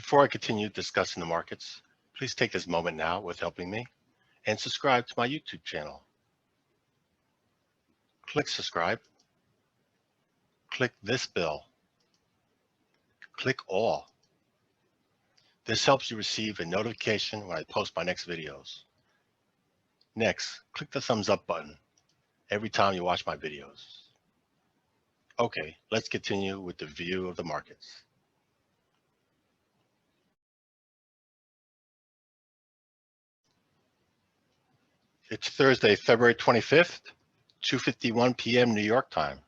Before I continue discussing the markets, please take this moment now with helping me and subscribe to my YouTube channel. Click subscribe. Click this bell. Click all. This helps you receive a notification when I post my next videos. Next, click the thumbs up button every time you watch my videos. Okay, let's continue with the view of the markets. It's Thursday, February 25th, 2:51 p.m. New York time.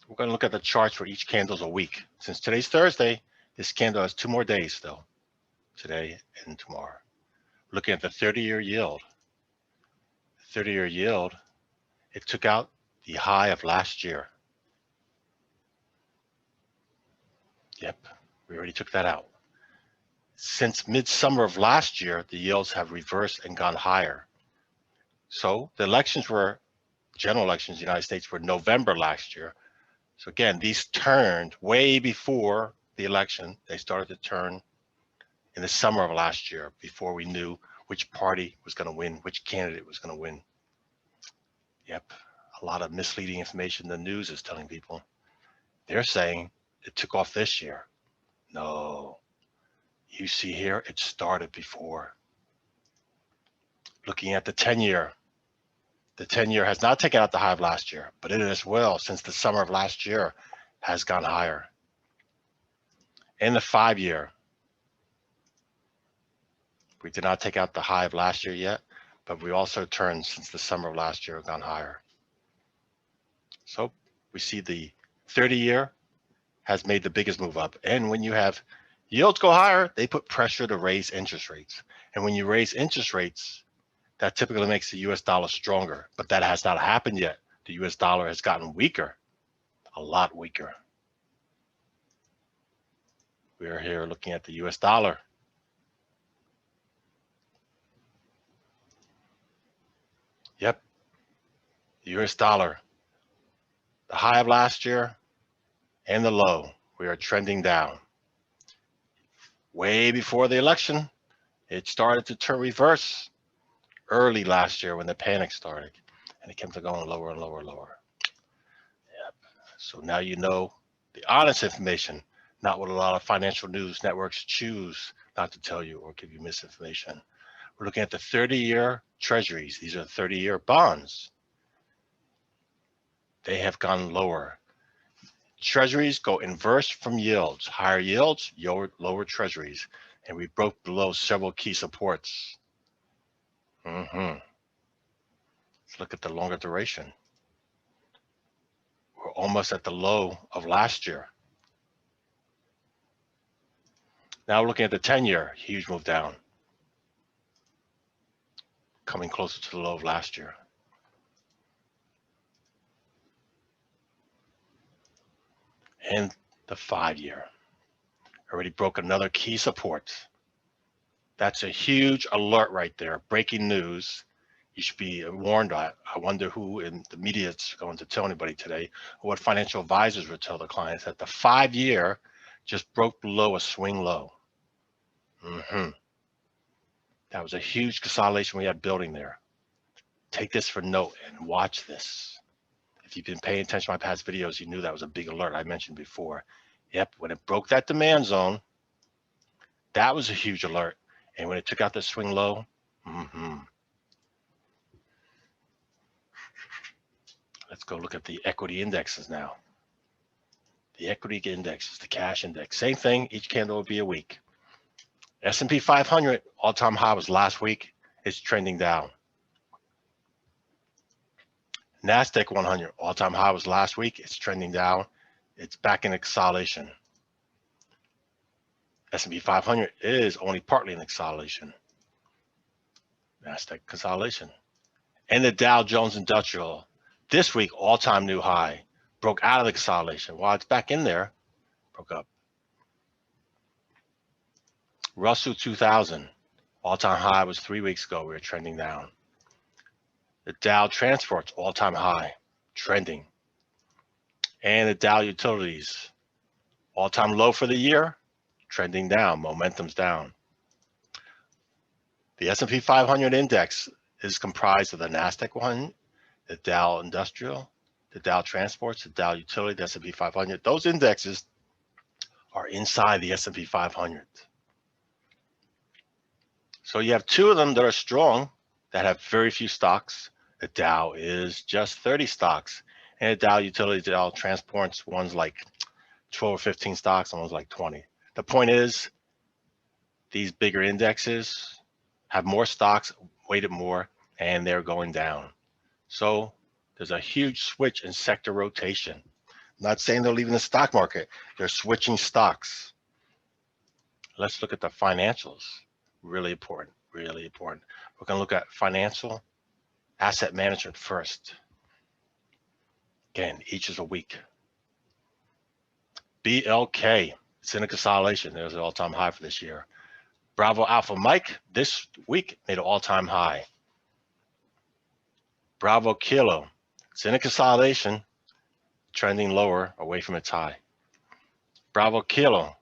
We're going to look at the charts for each candle a week. Since today's Thursday, this candle has 2 more days still, today and tomorrow. Looking at the 30-year yield. 30-year yield, it took out the high of last year. Yep, we already took that out. Since midsummer of last year, the yields have reversed and gone higher. So the elections were, general elections in the United States were November last year. So again, these turned way before the election. They started to turn in the summer of last year before we knew which party was going to win, which candidate was going to win. Yep, a lot of misleading information the news is telling people. They're saying it took off this year. No. You see here, it started before. Looking at the 10-year. The 10-year has not taken out the high of last year, but it as well, since the summer of last year, has gone higher. And the 5-year. We did not take out the high of last year yet, but we also turned since the summer of last year, gone higher. So we see the 30-year has made the biggest move up. And when you have yields go higher, they put pressure to raise interest rates. And when you raise interest rates, that typically makes the US dollar stronger, but that has not happened yet. The US dollar has gotten weaker, a lot weaker. We are here looking at the US dollar. Yep, the US dollar, the high of last year and the low, we are trending down. Way before the election, it started to turn reverse early last year when the panic started, and it kept going lower and lower and lower. Yep. So now you know the honest information, not what a lot of financial news networks choose not to tell you or give you misinformation. We're looking at the 30-year treasuries. These are 30-year bonds. They have gone lower. Treasuries go inverse from yields. Higher yields, lower treasuries. And we broke below several key supports. Let's look at the longer duration. We're almost at the low of last year. Now looking at the 10-year, huge move down. Coming closer to the low of last year. And the 5-year already broke another key support. That's a huge alert right there. Breaking news. You should be warned. I wonder who in the media is going to tell anybody today, or what financial advisors would tell the clients, that the 5-year just broke below a swing low. That was a huge consolidation we had building there. Take this for note and watch this. If you've been paying attention to my past videos, you knew that was a big alert I mentioned before. Yep, when it broke that demand zone, that was a huge alert. And when it took out the swing low, Let's go look at the equity indexes now. The equity index is the cash index. Same thing, each candle will be a week. S&P 500, all-time high was last week. It's trending down. NASDAQ 100, all-time high was last week. It's trending down. It's back in consolidation. S&P 500 is only partly in consolidation. NASDAQ consolidation. And the Dow Jones Industrial, this week, all-time new high, broke out of the consolidation. While it's back in there, broke up. Russell 2000, all-time high was 3 weeks ago. We were trending down. The Dow Transports, all-time high, trending. And the Dow Utilities, All-time low for the year, trending down, momentum's down. The S&P 500 index is comprised of the NASDAQ 100, the Dow Industrial, the Dow Transports, the Dow Utility, the S&P 500. Those indexes are inside the S&P 500. So you have two of them that are strong that have very few stocks. The Dow is just 30 stocks, and the Dow Utility, the Dow Transports, one's like 12 or 15 stocks, and one's like 20. The point is, these bigger indexes have more stocks, weighted more, and they're going down. So there's a huge switch in sector rotation. I'm not saying they're leaving the stock market, they're switching stocks. Let's look at the financials. Really important, really important. We're going to look at financial asset management first. Again, each is a week. BLK, it's in a consolidation. There's an all-time high for this year. Bravo Alpha Mike, this week made an all-time high. Bravo Kilo, it's in a consolidation, trending lower away from its high. Bravo Kilo,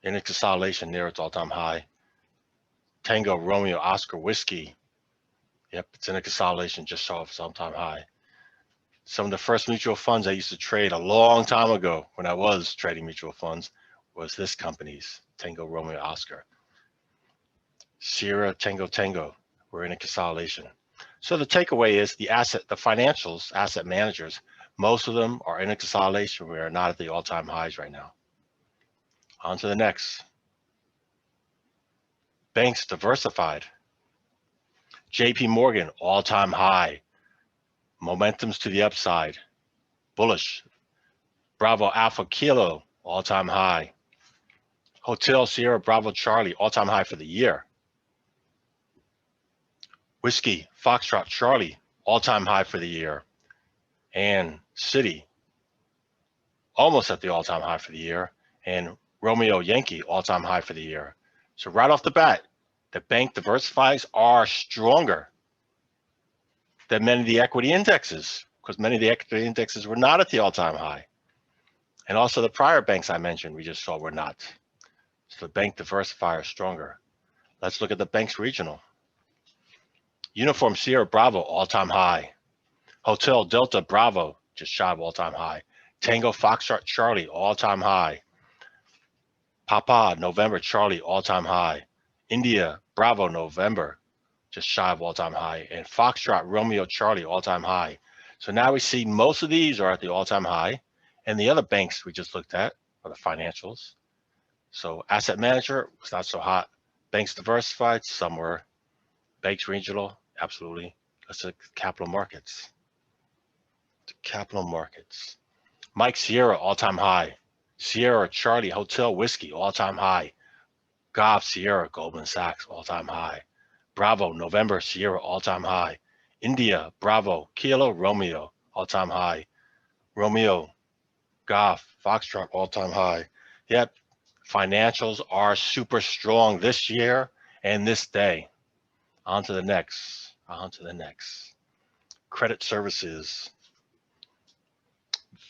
in a consolidation near its all-time high. Tango Romeo Oscar Whiskey, yep, it's in a consolidation just saw its all-time high. Some of the first mutual funds I used to trade a long time ago when I was trading mutual funds was this company's Tango Romeo Oscar. Sierra Tango Tango, we're in a consolidation. So the takeaway is the financials, asset managers, most of them are in a consolidation. We are not at the all-time highs right now. On to the next. Banks diversified. JPMorgan, all-time high. Momentum's to the upside. Bullish. Bravo Alpha Kilo, all-time high. Hotel Sierra Bravo Charlie, all-time high for the year. Whiskey Foxtrot Charlie, all-time high for the year. And Citi, almost at the all-time high for the year. And Romeo Yankee, all-time high for the year. So right off the bat, the bank diversifies are stronger than many of the equity indexes, because many of the equity indexes were not at the all-time high. And also the prior banks I mentioned, we just saw were not. So the bank diversifier is stronger. Let's look at the banks regional. Uniform Sierra Bravo, all-time high. Hotel Delta Bravo, just shy of all-time high. Tango Foxtrot Charlie, all-time high. Papa November Charlie, all-time high. India Bravo November, just shy of all-time high. And Foxtrot Romeo Charlie, all-time high. So now we see most of these are at the all-time high, and the other banks we just looked at are the financials. So asset manager was not so hot. Banks diversified, some were. Banks regional, absolutely. Let's look at capital markets. Capital markets. Mike Sierra, all-time high. Sierra Charlie Hotel Whiskey, all-time high. Goff Sierra Goldman Sachs, all-time high. Bravo November Sierra, all-time high. India Bravo Kilo Romeo, all-time high. Romeo Goff Foxtrot, all-time high. Yep, financials are super strong this year and this day. On to the next. On to the next. Credit services.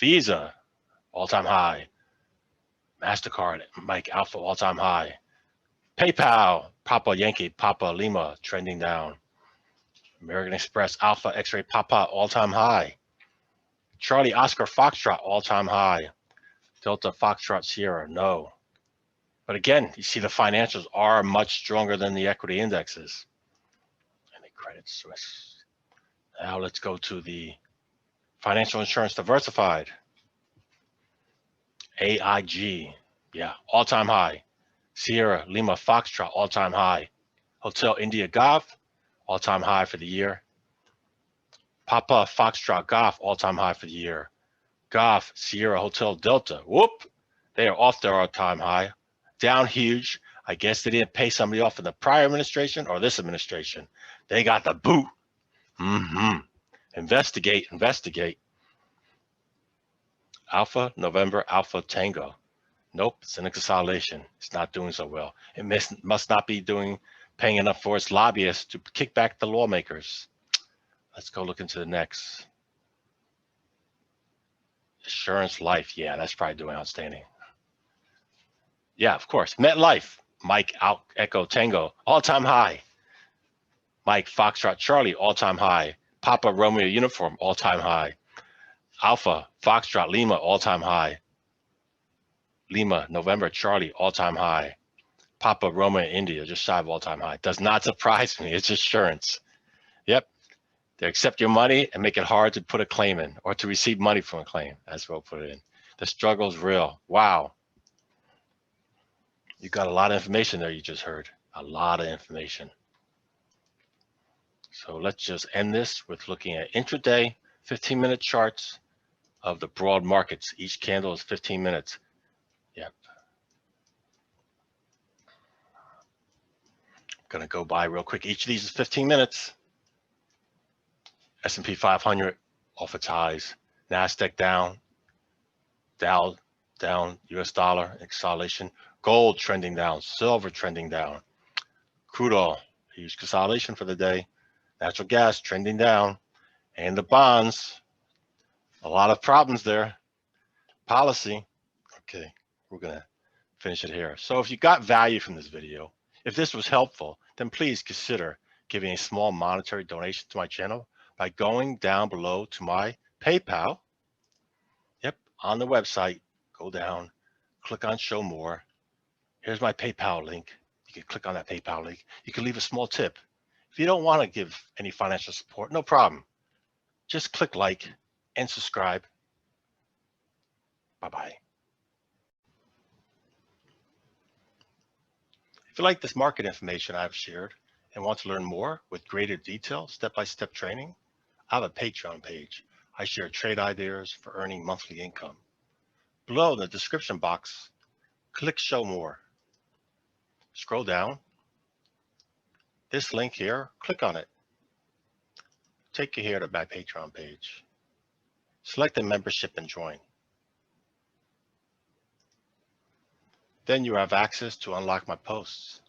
Visa, all-time high. MasterCard, Mike Alpha, all-time high. PayPal, Papa Yankee, Papa Lima, trending down. American Express, Alpha X-Ray Papa, all-time high. Charlie Oscar Foxtrot, all-time high. Delta Foxtrot Sierra, no. But again, you see the financials are much stronger than the equity indexes. And the Credit Suisse. Now let's go to the financial insurance diversified. AIG, yeah, all-time high. Sierra Lima Foxtrot, all-time high. Hotel India Golf, all-time high for the year. Papa Foxtrot Golf, all-time high for the year. Golf Sierra Hotel Delta, whoop, they are off their all-time high. Down huge. I guess they didn't pay somebody off in the prior administration or this administration. They got the boot. Investigate, investigate. Alpha November Alpha Tango. Nope, it's in a consolidation. It's not doing so well. It must not be paying enough for its lobbyists to kick back the lawmakers. Let's go look into the next. Assurance Life, yeah, that's probably doing outstanding. Yeah, of course. MetLife, Mike Echo Tango, all-time high. Mike Foxtrot Charlie, all-time high. Papa Romeo Uniform, all-time high. Alpha Foxtrot Lima, all-time high. Lima November Charlie, all-time high. Papa Romeo India, just shy of all-time high. Does not surprise me. It's assurance. Yep. They accept your money and make it hard to put a claim in or to receive money from a claim. That's what we'll put it in. The struggle's real. Wow. You got a lot of information there you just heard. A lot of information. So let's just end this with looking at intraday 15-minute charts of the broad markets. Each candle is 15 minutes. Yep. I'm going to go by real quick. Each of these is 15 minutes. S&P 500 off its highs. NASDAQ down. Dow down. US dollar consolidation. Gold trending down. Silver trending down. Crude oil, huge consolidation for the day. Natural gas trending down. And the bonds, a lot of problems there. Policy. Okay, we're going to finish it here. So if you got value from this video, if this was helpful, then please consider giving a small monetary donation to my channel by going down below to my PayPal. Yep, on the website, go down, click on show more. Here's my PayPal link. You can click on that PayPal link. You can leave a small tip. If you don't want to give any financial support, no problem. Just click like and subscribe. Bye-bye. If you like this market information I've shared and want to learn more with greater detail, step-by-step training, I have a Patreon page. I share trade ideas for earning monthly income. Below in the description box, click show more. Scroll down. This link here, click on it. Take you here to my Patreon page. Select the membership and join. Then you have access to unlock my posts.